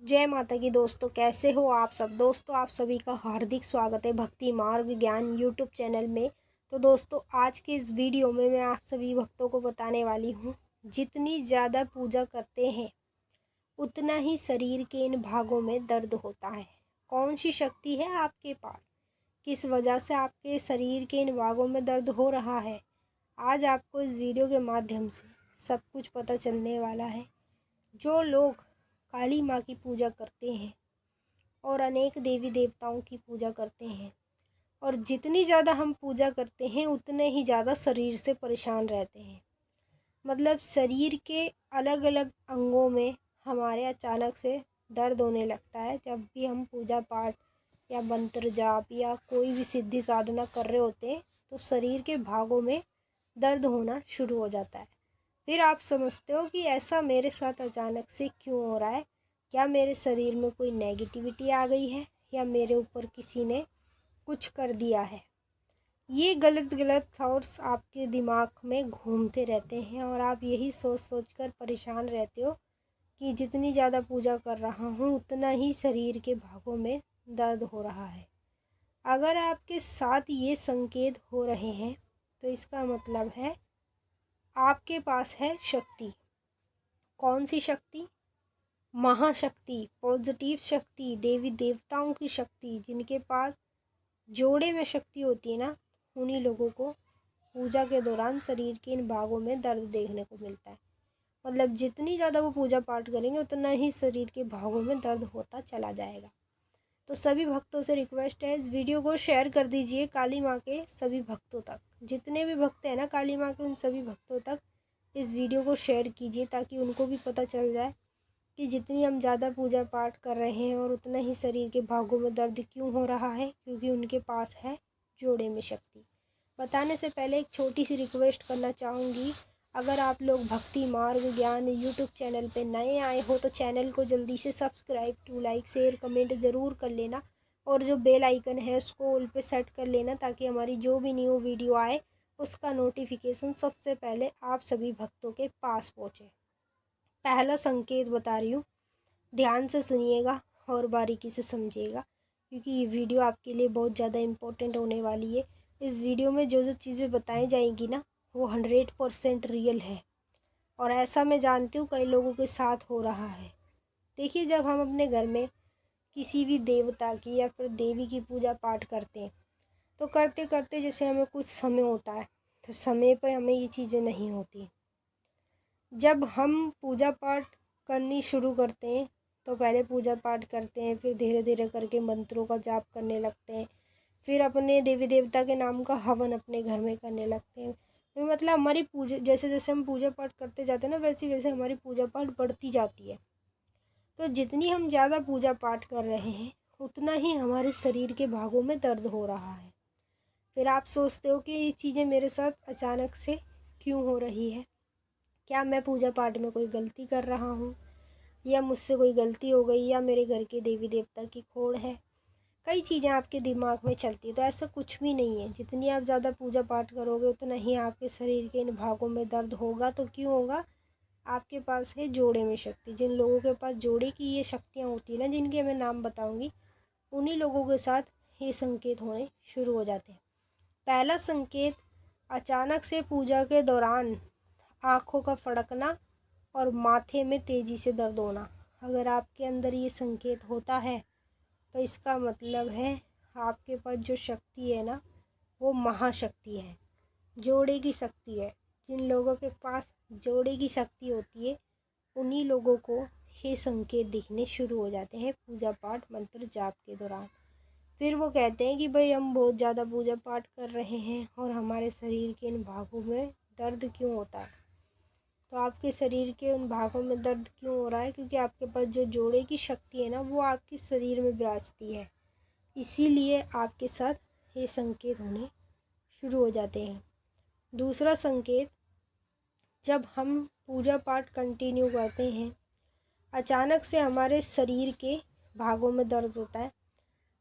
जय माता की दोस्तों, कैसे हो आप सब। दोस्तों आप सभी का हार्दिक स्वागत है भक्ति मार्ग ज्ञान यूट्यूब चैनल में। तो दोस्तों आज के इस वीडियो में मैं आप सभी भक्तों को बताने वाली हूँ, जितनी ज़्यादा पूजा करते हैं उतना ही शरीर के इन भागों में दर्द होता है। कौन सी शक्ति है आपके पास, किस वजह से आपके शरीर के इन भागों में दर्द हो रहा है, आज आपको इस वीडियो के माध्यम से सब कुछ पता चलने वाला है। जो लोग काली माँ की पूजा करते हैं और अनेक देवी देवताओं की पूजा करते हैं, और जितनी ज़्यादा हम पूजा करते हैं उतने ही ज़्यादा शरीर से परेशान रहते हैं। मतलब शरीर के अलग अलग अंगों में हमारे अचानक से दर्द होने लगता है। जब भी हम पूजा पाठ या मंत्र जाप या कोई भी सिद्धि साधना कर रहे होते हैं तो शरीर के भागों में दर्द होना शुरू हो जाता है। फिर आप समझते हो कि ऐसा मेरे साथ अचानक से क्यों हो रहा है, क्या मेरे शरीर में कोई नेगेटिविटी आ गई है या मेरे ऊपर किसी ने कुछ कर दिया है। ये गलत गलत थॉट्स आपके दिमाग में घूमते रहते हैं और आप यही सोच सोच कर परेशान रहते हो कि जितनी ज़्यादा पूजा कर रहा हूँ उतना ही शरीर के भागों में दर्द हो रहा है। अगर आपके साथ ये संकेत हो रहे हैं तो इसका मतलब है आपके पास है शक्ति। कौन सी शक्ति? महाशक्ति, पॉजिटिव शक्ति, देवी देवताओं की शक्ति। जिनके पास जोड़े में शक्ति होती है ना, उन्हीं लोगों को पूजा के दौरान शरीर के इन भागों में दर्द देखने को मिलता है। मतलब जितनी ज़्यादा वो पूजा पाठ करेंगे उतना ही शरीर के भागों में दर्द होता चला जाएगा। तो सभी भक्तों से रिक्वेस्ट है, इस वीडियो को शेयर कर दीजिए काली माँ के सभी भक्तों तक। जितने भी भक्त हैं ना काली माँ के, उन सभी भक्तों तक इस वीडियो को शेयर कीजिए ताकि उनको भी पता चल जाए कि जितनी हम ज़्यादा पूजा पाठ कर रहे हैं और उतना ही शरीर के भागों में दर्द क्यों हो रहा है, क्योंकि उनके पास है जोड़े में शक्ति। बताने से पहले एक छोटी सी रिक्वेस्ट करना चाहूँगी, अगर आप लोग भक्ति मार्ग ज्ञान यूट्यूब चैनल पे नए आए हो तो चैनल को जल्दी से subscribe to like share comment ज़रूर कर लेना, और जो बेल आइकन है उसको ऑल पे सेट कर लेना ताकि हमारी जो भी न्यू वीडियो आए उसका नोटिफिकेशन सबसे पहले आप सभी भक्तों के पास पहुँचे। पहला संकेत बता रही हूँ, ध्यान से सुनिएगा और बारीकी से समझिएगा, क्योंकि ये वीडियो आपके लिए बहुत ज़्यादा इम्पोर्टेंट होने वाली है। इस वीडियो में जो जो चीज़ें बताई जाएंगी ना, वो 100% रियल है, और ऐसा मैं जानती हूँ कई लोगों के साथ हो रहा है। देखिए, जब हम अपने घर में किसी भी देवता की या फिर देवी की पूजा पाठ करते हैं तो करते करते जैसे हमें कुछ समय होता है तो समय पर हमें ये चीज़ें नहीं होती। जब हम पूजा पाठ करनी शुरू करते हैं तो पहले पूजा पाठ करते हैं, फिर धीरे धीरे करके मंत्रों का जाप करने लगते हैं, फिर अपने देवी देवता के नाम का हवन अपने घर में करने लगते हैं। तो मतलब हमारी पूजा, जैसे जैसे हम पूजा पाठ करते जाते हैं ना, वैसे वैसे हमारी पूजा पाठ बढ़ती जाती है। तो जितनी हम ज़्यादा पूजा पाठ कर रहे हैं उतना ही हमारे शरीर के भागों में दर्द हो रहा है। फिर आप सोचते हो कि ये चीज़ें मेरे साथ अचानक से क्यों हो रही है, क्या मैं पूजा पाठ में कोई गलती कर रहा हूँ, या मुझसे कोई गलती हो गई, या मेरे घर के देवी देवता की खोड़ है। कई चीज़ें आपके दिमाग में चलती है। तो ऐसा कुछ भी नहीं है, जितनी आप ज़्यादा पूजा पाठ करोगे उतना ही आपके शरीर के इन भागों में दर्द होगा। तो क्यों होगा? आपके पास है जोड़े में शक्ति। जिन लोगों के पास जोड़े की ये शक्तियाँ होती है ना, जिनके मैं नाम बताऊँगी, उन्हीं लोगों के साथ ये संकेत होने शुरू हो जाते हैं। पहला संकेत, अचानक से पूजा के दौरान आँखों का फड़कना और माथे में तेज़ी से दर्द होना। अगर आपके अंदर ये संकेत होता है तो इसका मतलब है आपके पास जो शक्ति है ना, वो महाशक्ति है, जोड़े की शक्ति है। जिन लोगों के पास जोड़े की शक्ति होती है उन्हीं लोगों को ये संकेत दिखने शुरू हो जाते हैं पूजा पाठ मंत्र जाप के दौरान। फिर वो कहते हैं कि भाई हम बहुत ज़्यादा पूजा पाठ कर रहे हैं और हमारे शरीर के इन भागों में दर्द क्यों होता है। तो आपके शरीर के उन भागों में दर्द क्यों हो रहा है? क्योंकि आपके पास जो जोड़े की शक्ति है ना, वो आपके शरीर में विराजती है, इसीलिए आपके साथ ये संकेत होने शुरू हो जाते हैं। दूसरा संकेत, जब हम पूजा पाठ कंटिन्यू करते हैं अचानक से हमारे शरीर के भागों में दर्द होता है।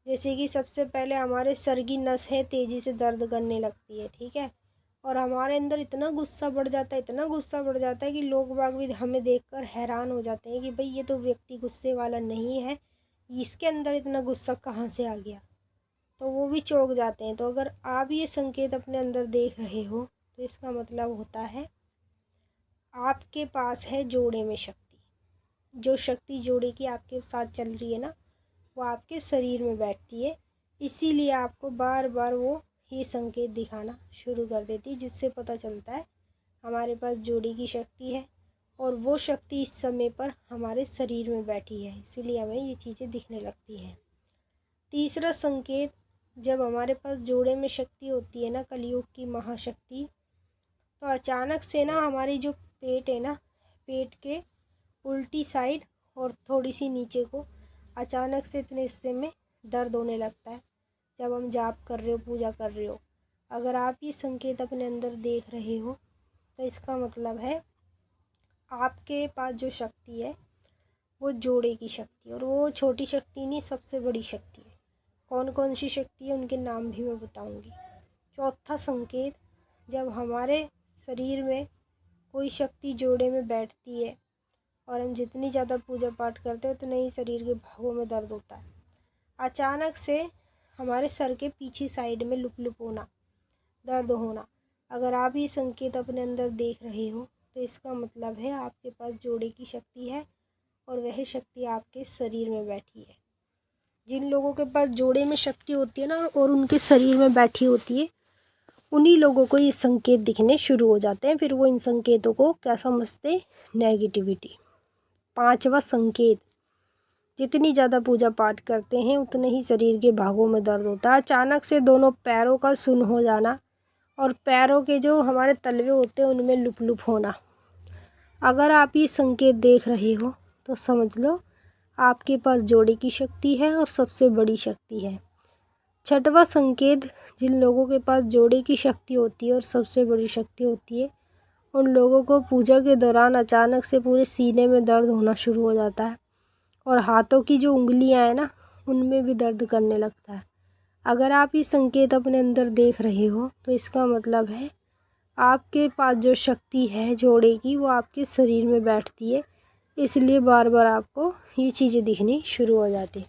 जैसे कि सबसे पहले हमारे सर की नस है तेज़ी से दर्द करने लगती है, ठीक है, और हमारे अंदर इतना गुस्सा बढ़ जाता है, इतना गुस्सा बढ़ जाता है कि लोग बाग भी हमें देखकर हैरान हो जाते हैं कि भाई ये तो व्यक्ति गुस्से वाला नहीं है, इसके अंदर इतना गुस्सा कहाँ से आ गया। तो वो भी चौंक जाते हैं। तो अगर आप ये संकेत अपने अंदर देख रहे हो तो इसका मतलब होता है आपके पास है जोड़े में शक्ति। जो शक्ति जोड़े की आपके साथ चल रही है ना, वो आपके शरीर में बैठती है। इसीलिए आपको बार बार वो ये संकेत दिखाना शुरू कर देती है, जिससे पता चलता है हमारे पास जोड़े की शक्ति है और वो शक्ति इस समय पर हमारे शरीर में बैठी है। इसीलिए हमें ये चीज़ें दिखने लगती हैं। तीसरा संकेत, जब हमारे पास जोड़े में शक्ति होती है ना, कलयुग की महाशक्ति, तो अचानक से ना हमारी जो पेट है ना, पेट के उल्टी साइड और थोड़ी सी नीचे को अचानक से इतने हिस्से में दर्द होने लगता है। जब हम जाप कर रहे हो, पूजा कर रहे हो, अगर आप ये संकेत अपने अंदर देख रहे हो तो इसका मतलब है आपके पास जो शक्ति है वो जोड़े की शक्ति, और वो छोटी शक्ति नहीं, सबसे बड़ी शक्ति है। कौन कौन सी शक्ति है उनके नाम भी मैं बताऊंगी। चौथा संकेत, जब हमारे शरीर में कोई शक्ति जोड़े में बैठती है और हम जितनी ज़्यादा पूजा पाठ करते हैं उतने ही शरीर के भागों में दर्द होता है। अचानक से हमारे सर के पीछे साइड में लुप लुप होना, दर्द होना, अगर आप ये संकेत अपने अंदर देख रहे हो तो इसका मतलब है आपके पास जोड़े की शक्ति है और वह शक्ति आपके शरीर में बैठी है। जिन लोगों के पास जोड़े में शक्ति होती है ना और उनके शरीर में बैठी होती है, उन्हीं लोगों को ये संकेत दिखने शुरू हो जाते हैं। फिर वो इन संकेतों को क्या समझते, नेगेटिविटी। पांचवा संकेत, जितनी ज़्यादा पूजा पाठ करते हैं उतने ही शरीर के भागों में दर्द होता है। अचानक से दोनों पैरों का सुन्न हो जाना और पैरों के जो हमारे तलवे होते हैं उनमें लुप लुप होना। अगर आप ये संकेत देख रहे हो तो समझ लो आपके पास जोड़े की शक्ति है और सबसे बड़ी शक्ति है। छठवां संकेत, जिन लोगों के पास जोड़े की शक्ति होती है और सबसे बड़ी शक्ति होती है, उन लोगों को पूजा के दौरान अचानक से पूरे सीने में दर्द होना शुरू हो जाता है और हाथों की जो उंगलियां हैं ना, उनमें भी दर्द करने लगता है। अगर आप ये संकेत अपने अंदर देख रहे हो तो इसका मतलब है आपके पास जो शक्ति है जोड़े की, वो आपके शरीर में बैठती है। इसलिए बार बार आपको ये चीज़ें दिखनी शुरू हो जाती है।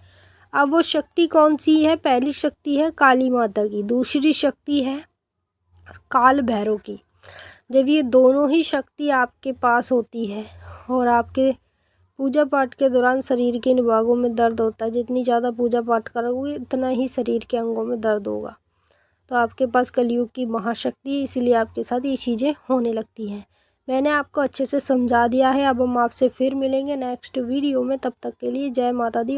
अब वो शक्ति कौन सी है? पहली शक्ति है काली माता की, दूसरी शक्ति है काल भैरव की। जब ये दोनों ही शक्ति आपके पास होती है और आपके पूजा पाठ के दौरान शरीर के इन भागों में दर्द होता है, जितनी ज़्यादा पूजा पाठ करोगे उतना ही शरीर के अंगों में दर्द होगा। तो आपके पास कलयुग की महाशक्ति है, इसीलिए आपके साथ ये चीज़ें होने लगती हैं। मैंने आपको अच्छे से समझा दिया है। अब हम आपसे फिर मिलेंगे नेक्स्ट वीडियो में। तब तक के लिए जय माता दी।